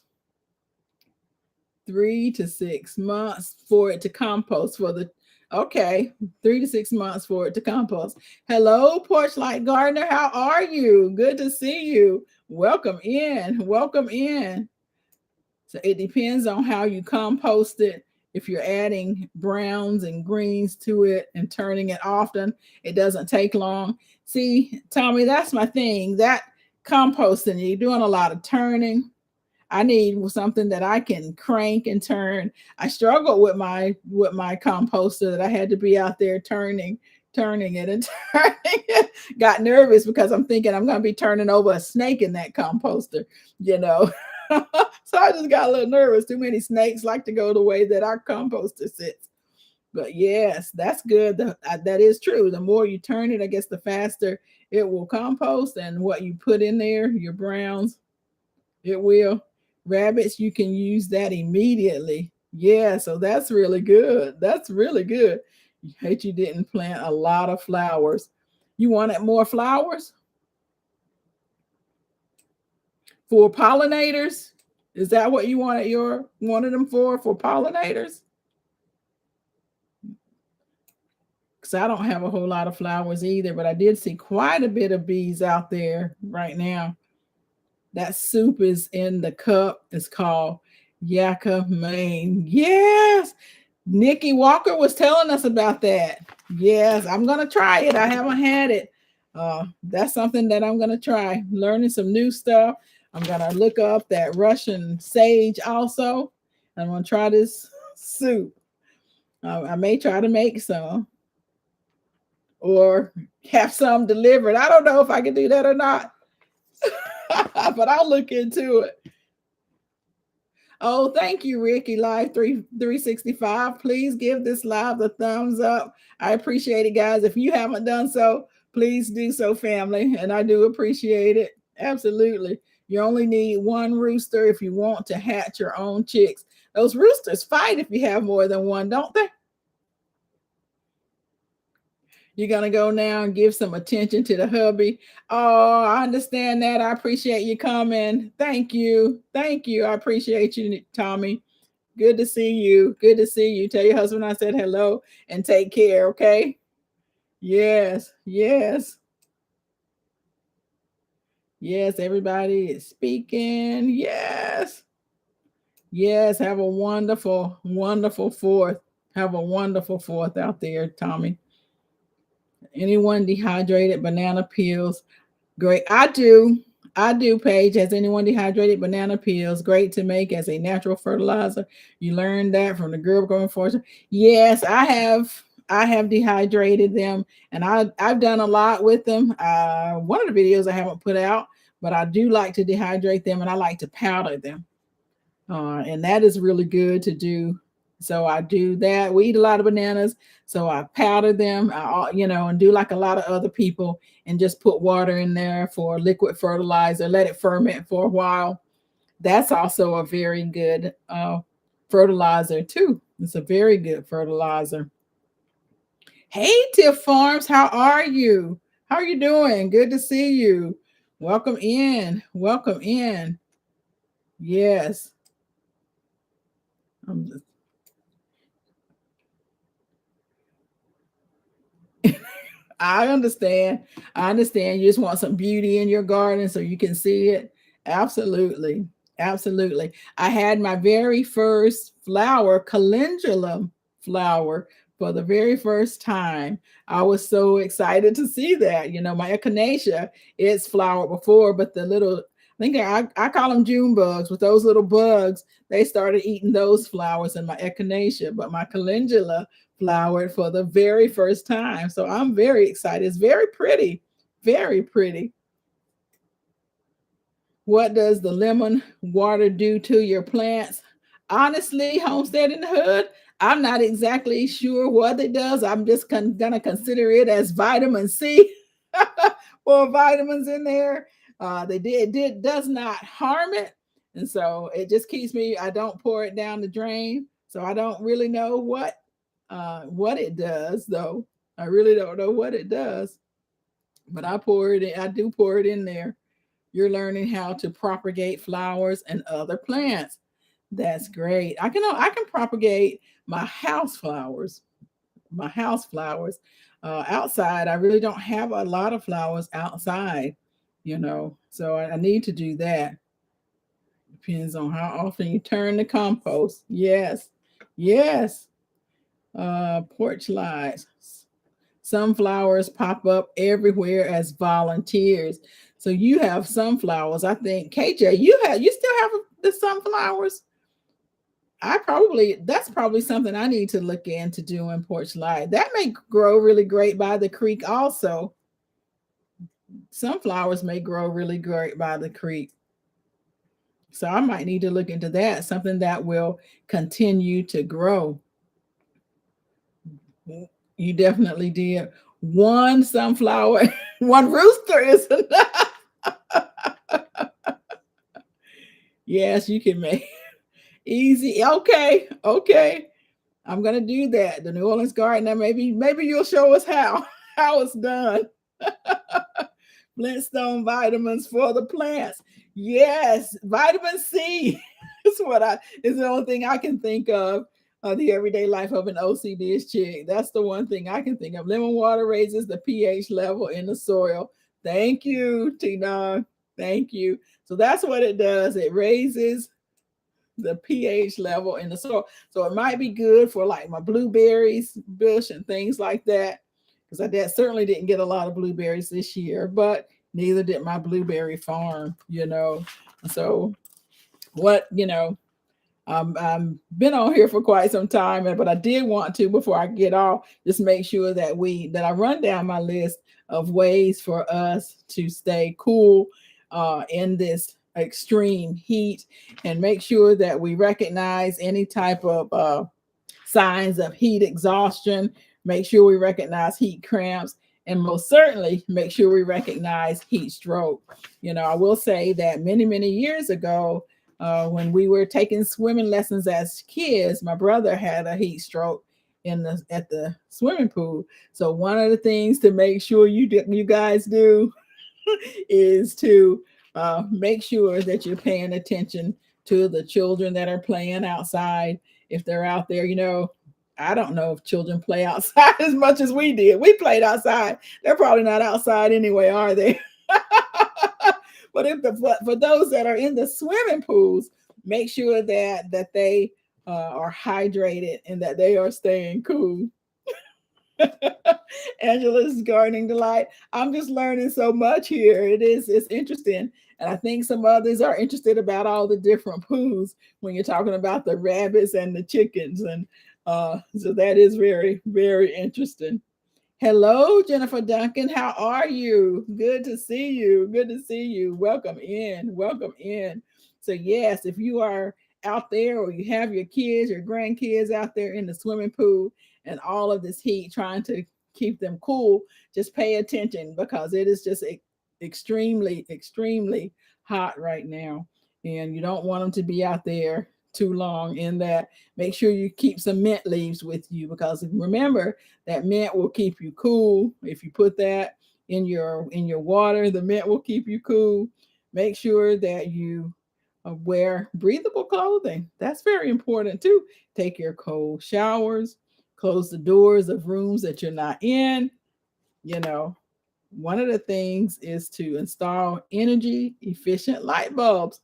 3 to 6 months for it to compost okay, 3 to 6 months for it to compost. Hello, Porch Light Gardener. How are you? Good to see you. Welcome in. Welcome in. So it depends on how you compost it. If you're adding browns and greens to it and turning it often, it doesn't take long. See, Tommy, that's my thing. That composting, you're doing a lot of turning. I need something that I can crank and turn. I struggled with my composter that I had to be out there turning it and turning it. Got nervous because I'm thinking I'm going to be turning over a snake in that composter, you know. So I just got a little nervous. Too many snakes like to go the way that our composter sits. But yes, that's good. That is true. The more you turn it, I guess the faster it will compost. And what you put in there, your browns, it will. Rabbits, you can use that immediately. Yeah, so that's really good. That's really good. You hate you didn't plant a lot of flowers. You wanted more flowers? For pollinators? Is that what you wanted them for pollinators? Because I don't have a whole lot of flowers either, but I did see quite a bit of bees out there right now. That soup is in the cup. It's called Yucca Maine. Yes. Nikki Walker was telling us about that. Yes, I'm going to try it. I haven't had it. That's something that I'm going to try. Learning some new stuff. I'm going to look up that Russian sage also. I'm going to try this soup. I may try to make some or have some delivered. I don't know if I can do that or not. But I'll look into it. Oh, thank you, Ricky Live 365. Please give this live the thumbs up. I appreciate it, guys. If you haven't done so, please do so, family. And I do appreciate it. Absolutely. You only need one rooster if you want to hatch your own chicks. Those roosters fight if you have more than one, don't they? You're going to go now and give some attention to the hubby. Oh, I understand that. I appreciate you coming. Thank you. Thank you. I appreciate you, Tommy. Good to see you. Good to see you. Tell your husband I said hello and take care, okay? Yes, yes. Yes, everybody is speaking. Yes. Yes, have a wonderful, wonderful fourth. Have a wonderful fourth out there, Tommy. Anyone dehydrated banana peels? Great. I do. I do, Paige. Has anyone dehydrated banana peels? Great to make as a natural fertilizer. You learned that from the girl going fortune. Yes, I have. I have dehydrated them, and I've done a lot with them. One of the videos I haven't put out, but I do like to dehydrate them, and I like to powder them, and that is really good to do. So I do that. We eat a lot of bananas, so I powder them, and do like a lot of other people, and just put water in there for liquid fertilizer. Let it ferment for a while. That's also a very good fertilizer too. It's a very good fertilizer. Hey, Tiff Farms, how are you? How are you doing? Good to see you. Welcome in. Welcome in. Yes. I understand. I understand. You just want some beauty in your garden so you can see it. Absolutely. Absolutely. I had my very first flower, calendula flower, for the very first time. I was so excited to see that. My echinacea, it's flowered before, but the little, I call them June bugs, with those little bugs, they started eating those flowers in my echinacea, but my calendula flowered for the very first time. So I'm very excited. It's very pretty, very pretty. What does the lemon water do to your plants? Honestly, Homestead in the Hood, I'm not exactly sure what it does. I'm just gonna consider it as vitamin C or vitamins in there. Does not harm it, and so it just keeps me. I don't pour it down the drain, so I don't really know what it does, though. I really don't know what it does, but I pour it in. I do pour it in there. You're learning how to propagate flowers and other plants. That's great. I can propagate my house flowers. My house flowers. Outside, I really don't have a lot of flowers outside, So I need to do that. Depends on how often you turn the compost. Yes. Yes. Porch lights. Sunflowers pop up everywhere as volunteers. So you have sunflowers. I think KJ, you still have the sunflowers. That's probably something I need to look into doing porch light. That may grow really great by the creek also. Sunflowers may grow really great by the creek. So I might need to look into that, something that will continue to grow. You definitely did. One sunflower, one rooster is enough. Yes, you can make easy. Okay, okay. I'm gonna do that. The New Orleans gardener. Maybe you'll show us how it's done. Flintstone vitamins for the plants. Yes, vitamin C is is the only thing I can think of. The everyday life of an OCD chick. That's the one thing I can think of. Lemon water raises the pH level in the soil. Thank you, Tina. Thank you. So that's what it does. It raises the pH level in the soil. So it might be good for like my blueberries bush and things like that. Because I certainly didn't get a lot of blueberries this year, but neither did my blueberry farm, So I'm been on here for quite some time, but I did want to, before I get off, just make sure that I run down my list of ways for us to stay cool in this extreme heat, and make sure that we recognize any type of signs of heat exhaustion, make sure we recognize heat cramps, and most certainly make sure we recognize heat stroke. I will say that many, many years ago, When we were taking swimming lessons as kids, my brother had a heat stroke at the swimming pool. So one of the things to make sure you guys do is to make sure that you're paying attention to the children that are playing outside. If they're out there, I don't know if children play outside as much as we did. We played outside. They're probably not outside anyway, are they? But for those that are in the swimming pools, make sure that they are hydrated and that they are staying cool. Angela's gardening delight. I'm just learning so much here. It's interesting. And I think some others are interested about all the different pools when you're talking about the rabbits and the chickens. And so that is very, very interesting. Hello, Jennifer Duncan. How are you? Good to see you. Good to see you. Welcome in. Welcome in. So, yes, if you are out there or you have your kids, your grandkids out there in the swimming pool and all of this heat trying to keep them cool, just pay attention because it is just extremely, extremely hot right now. And you don't want them to be out there too long in that. Make sure you keep some mint leaves with you because remember that mint will keep you cool. If you put that in your water, the mint will keep you cool. Make sure that you wear breathable clothing. That's very important too. Take your cold showers, close the doors of rooms that you're not in. You know, one of the things is to install energy efficient light bulbs,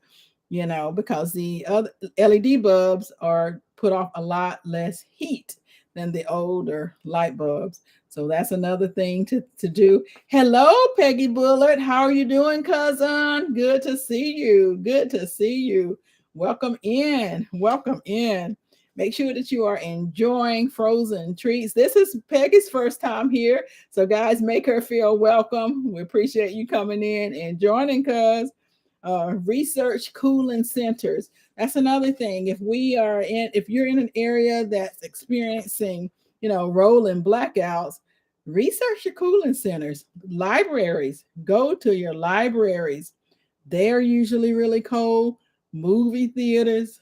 because the other LED bulbs are put off a lot less heat than the older light bulbs. So that's another thing to do. Hello, Peggy Bullard. How are you doing, cousin? Good to see you. Good to see you. Welcome in. Welcome in. Make sure that you are enjoying frozen treats. This is Peggy's first time here. So, guys, make her feel welcome. We appreciate you coming in and joining, cuz. Research cooling centers. That's another thing. If you're in an area that's experiencing, rolling blackouts, research your cooling centers. Libraries. Go to your libraries. They're usually really cold. Movie theaters,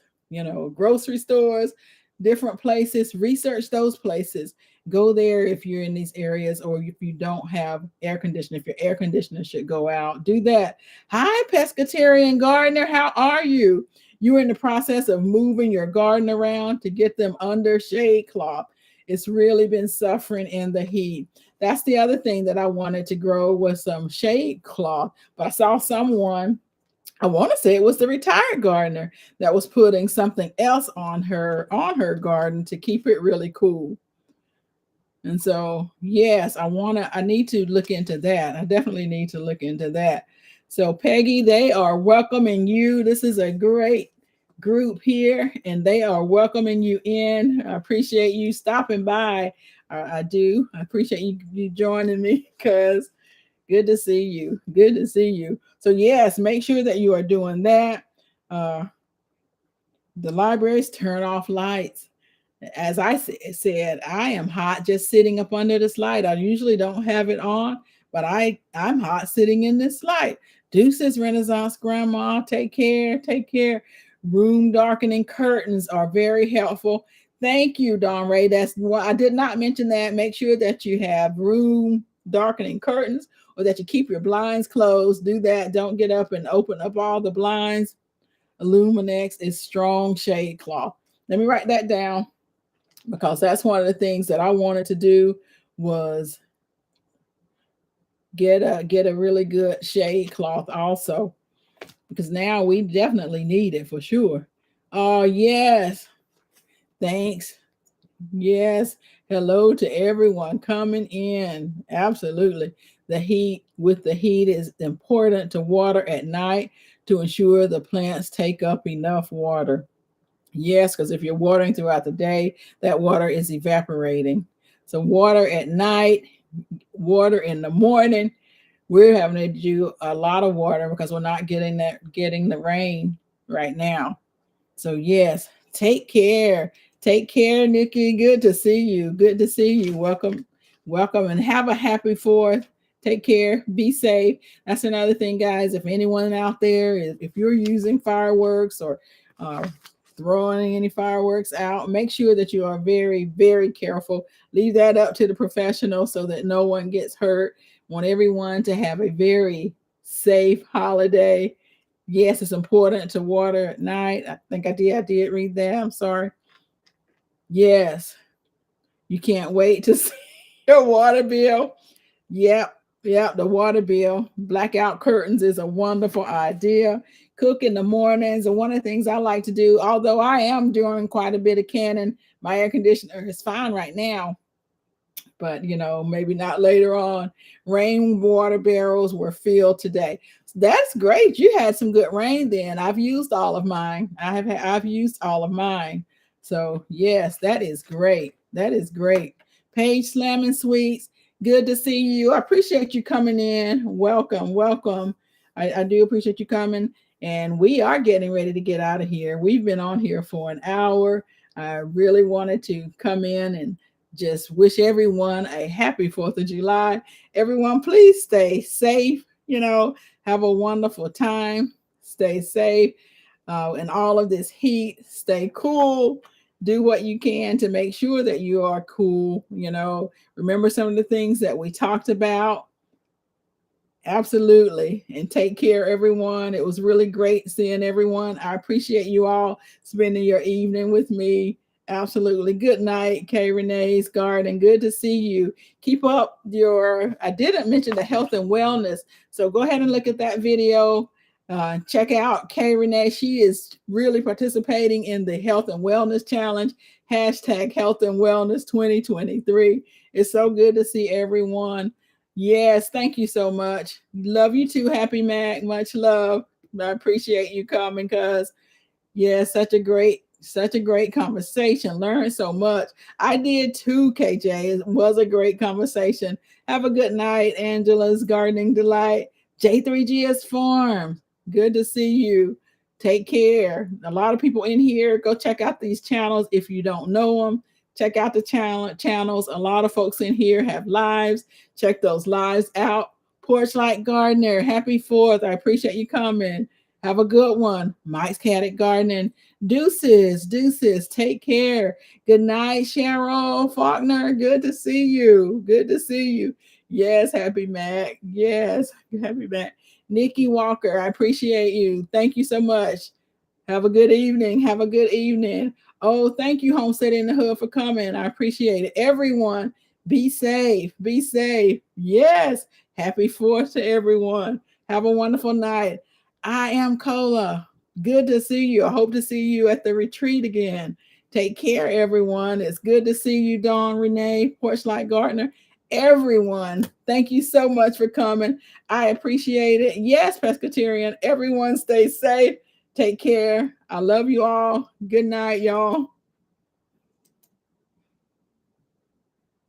grocery stores, different places. Research those places. Go there if you're in these areas or if you don't have air conditioning. If your air conditioner should go out, do that. Hi, pescatarian gardener. How are you? You're in the process of moving your garden around to get them under shade cloth. It's really been suffering in the heat. That's the other thing that I wanted to grow was some shade cloth. But I saw someone, I want to say it was the retired gardener, that was putting something else on her garden to keep it really cool. And so, yes, I need to look into that. I definitely need to look into that. So, Peggy, they are welcoming you. This is a great group here, and they are welcoming you in. I appreciate you stopping by. I do. I appreciate you joining me because good to see you. Good to see you. So, yes, make sure that you are doing that. The libraries turn off lights. As I said, I am hot just sitting up under this light. I usually don't have it on, but I'm hot sitting in this light. Deuces, Renaissance Grandma. Take care. Take care. Room darkening curtains are very helpful. Thank you, Don Ray. That's why I did not mention that. Make sure that you have room darkening curtains or that you keep your blinds closed. Do that. Don't get up and open up all the blinds. Illuminex is strong shade cloth. Let me write that down because that's one of the things that I wanted to do was get a really good shade cloth also, because now we definitely need it for sure. Oh, yes. Thanks. Yes. Hello to everyone coming in. Absolutely. The heat is important to water at night to ensure the plants take up enough water. Yes, because if you're watering throughout the day, that water is evaporating. So water at night, water in the morning. We're having to do a lot of water because we're not getting the rain right now. So yes, take care. Take care, Nikki. Good to see you. Good to see you. Welcome, welcome, and have a happy 4th. Take care. Be safe. That's another thing, guys. If anyone out there, if you're using fireworks or uh, throwing any fireworks out, make sure that you are very, very careful. Leave that up to the professionals so that no one gets hurt. Want everyone to have a very safe holiday. Yes, it's important to water at night. I think I did read that. I'm sorry. Yes, you can't wait to see your water bill. Yep, yep, the water bill. Blackout curtains is a wonderful idea. Cook in the mornings, and one of the things I like to do, although I am doing quite a bit of canning, my air conditioner is fine right now, but maybe not later on. Rainwater barrels were filled today. That's great. You had some good rain then. I've used all of mine. I've used all of mine. So yes, that is great. That is great. Paige Slamming Sweets, good to see you. I appreciate you coming in. Welcome, welcome. I do appreciate you coming. And we are getting ready to get out of here. We've been on here for an hour. I really wanted to come in and just wish everyone a happy 4th of July. Everyone, please stay safe, have a wonderful time. Stay safe in all of this heat. Stay cool. Do what you can to make sure that you are cool. Remember some of the things that we talked about. Absolutely. And take care, everyone. It was really great seeing everyone. I appreciate you all spending your evening with me. Absolutely. Good night, Kay Renee's Garden. Good to see you. Keep up I didn't mention the health and wellness. So go ahead and look at that video. Check out Kay Renee. She is really participating in the Health and Wellness Challenge. Hashtag Health and Wellness 2023. It's so good to see everyone. Yes, thank you so much. Love you too, Happy Mac. Much love. I appreciate you coming, cuz such a great conversation. Learned so much. I did too, KJ. It was a great conversation. Have a good night, Angela's Gardening Delight. J3GS Farm. Good to see you. Take care. A lot of people in here. Go check out these channels if you don't know them. Check out the channels. A lot of folks in here have lives. Check those lives out. Porch Light Gardener, happy 4th. I appreciate you coming. Have a good one. Mike's Caddick Gardening. Deuces. Take care. Good night, Cheryl Faulkner. Good to see you. Good to see you. Yes, Happy Mac. Yes, Happy Mac. Nikki Walker, I appreciate you. Thank you so much. Have a good evening. Have a good evening. Oh, thank you, Homestead in the Hood, for coming. I appreciate it. Everyone, be safe. Be safe. Yes. Happy 4th to everyone. Have a wonderful night. I am Cola. Good to see you. I hope to see you at the retreat again. Take care, everyone. It's good to see you, Dawn Renee, Porchlight Gardener. Everyone, thank you so much for coming. I appreciate it. Yes, Pescatarian. Everyone stay safe. Take care. I love you all. Good night, y'all.